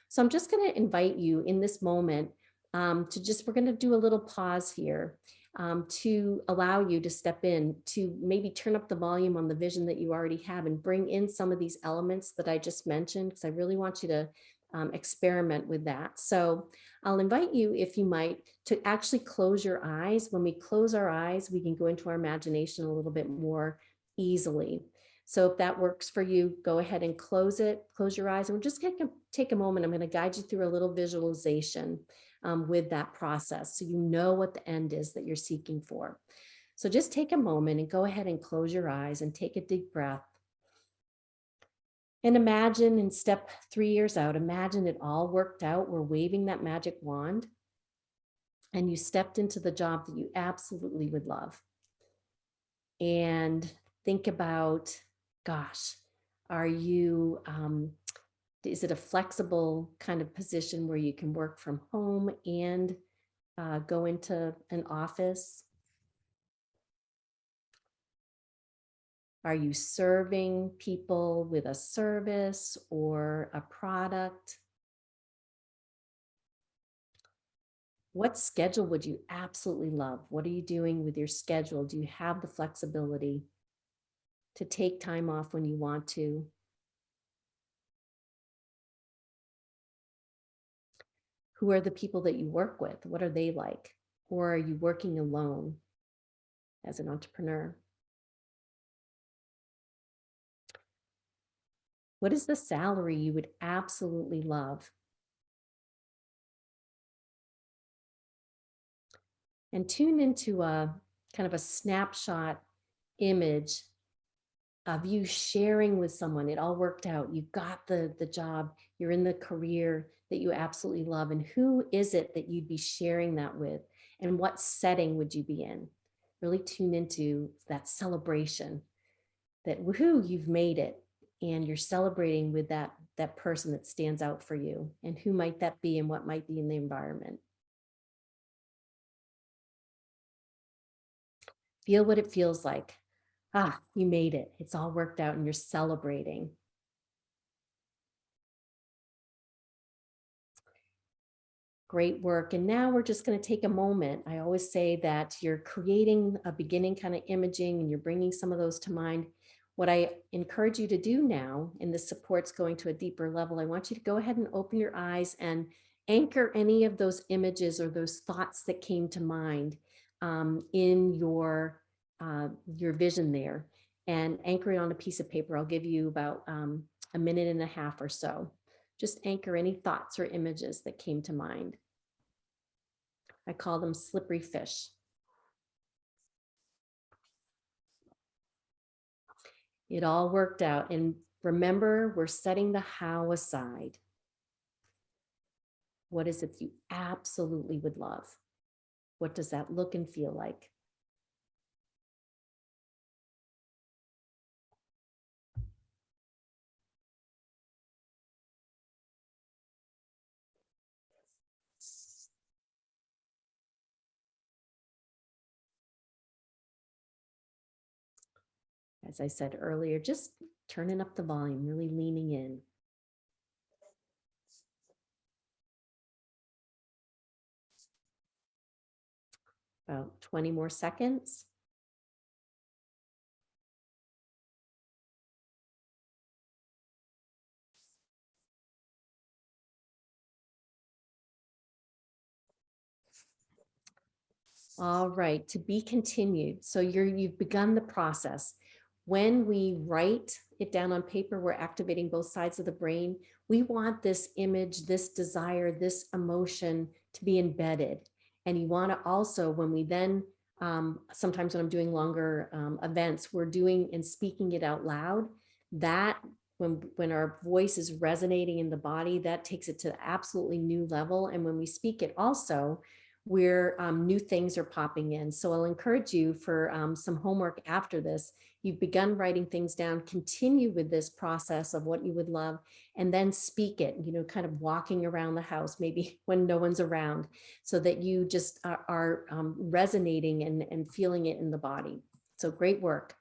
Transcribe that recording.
So I'm just going to invite you in this moment we're going to do a little pause here to allow you to step in, to maybe turn up the volume on the vision that you already have and bring in some of these elements that I just mentioned, because I really want you to experiment with that. So I'll invite you, if you might, to actually close your eyes. When we close our eyes, we can go into our imagination a little bit more easily. So if that works for you, go ahead and close your eyes, and we're just going to take a moment. I'm going to guide you through a little visualization with that process, so you know what the end is that you're seeking for. So just take a moment and go ahead and close your eyes and take a deep breath. And imagine, and step 3 years out, imagine it all worked out. We're waving that magic wand and you stepped into the job that you absolutely would love. And think about, gosh, is it a flexible kind of position where you can work from home and go into an office? Are you serving people with a service or a product? What schedule would you absolutely love? What are you doing with your schedule? Do you have the flexibility to take time off when you want to? Who are the people that you work with? What are they like? Or are you working alone as an entrepreneur? What is the salary you would absolutely love? And tune into a kind of a snapshot image of you sharing with someone. It all worked out. You got the job. You're in the career that you absolutely love. And who is it that you'd be sharing that with? And what setting would you be in? Really tune into that celebration, that woohoo, you've made it. And you're celebrating with that person that stands out for you. And who might that be, and what might be in the environment? Feel what it feels like. You made it. It's all worked out and you're celebrating. Great work. And now we're just going to take a moment. I always say that you're creating a beginning kind of imaging and you're bringing some of those to mind. What I encourage you to do now, and this support's going to a deeper level, I want you to go ahead and open your eyes and anchor any of those images or those thoughts that came to mind in your vision there, and anchor it on a piece of paper. I'll give you about a minute and a half or so. Just anchor any thoughts or images that came to mind. I call them slippery fish. It all worked out. And remember, we're setting the how aside. What is it you absolutely would love? What does that look and feel like? As I said earlier, just turning up the volume, really leaning in. About 20 more seconds. All right, to be continued. So you've begun the process. When we write it down on paper, we're activating both sides of the brain. We want this image, this desire, this emotion to be embedded. And you want to also, when we then, sometimes when I'm doing longer events, we're doing and speaking it out loud. That when our voice is resonating in the body, that takes it to an absolutely new level. And when we speak it also, where new things are popping in. So I'll encourage you for some homework after this. You've begun writing things down, continue with this process of what you would love, and then speak it, kind of walking around the house, maybe when no one's around, so that you just are resonating and feeling it in the body. So great work.